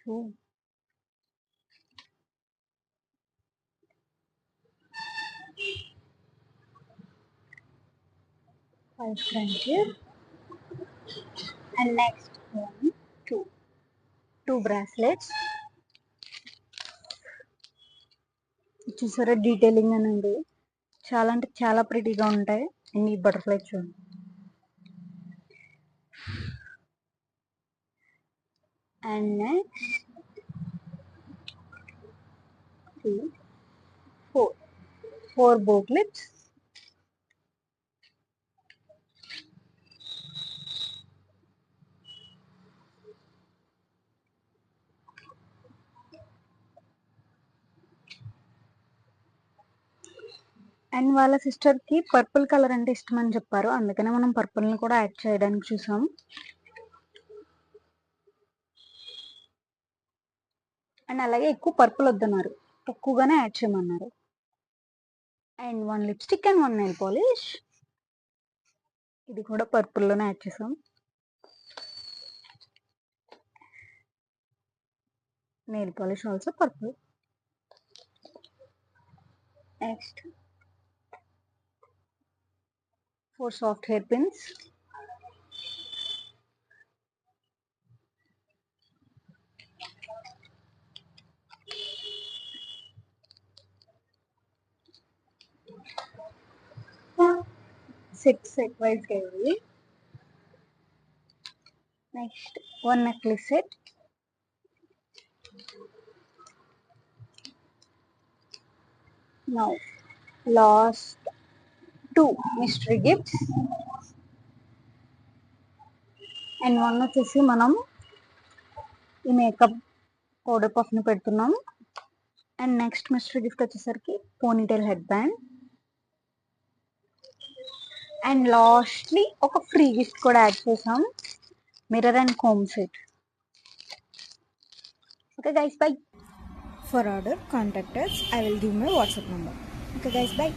So 5 scrunchies. And next one, two bracelets. చూసారా detailing అని ఉంది, చాలా అంటే చాలా ప్రిటీగా ఉంటాయి. అండ్ ఈ బటర్ఫ్లై చూడండి. And next 3, 4 bow clips. And వాళ్ళ సిస్టర్కి పర్పుల్ కలర్ అంటే ఇష్టం అని చెప్పారు, అందుకనే మనం పర్పుల్ని కూడా యాడ్ చేయడానికి చూసాం. అండ్ అలాగే ఎక్కువ పర్పుల్ వద్దన్నారు, తక్కువగానే యాడ్ చేయమన్నారు. And 1 lipstick and 1 nail polish. ఇది కూడా పర్పుల్లోనే యాడ్ చేసాం. Nail polish also purple. Next 4 soft hair pins. Set wise గా ఇవి. Next 1 necklace set. Now last 2 mystery gifts. And 1 వచ్చేసి మనం ఈ మేకప్ పౌడర్ పఫ్ని పెడుతున్నాం. అండ్ నెక్స్ట్ మిస్టరీ గిఫ్ట్ వచ్చేసరికి ponytail head band. And lastly ఒక ఫ్రీ గిఫ్ట్ కూడా యాడ్ చేసాం, mirror and comb set. Okay guys, bye. For order, contact us. I will give my WhatsApp number. Okay guys, bye.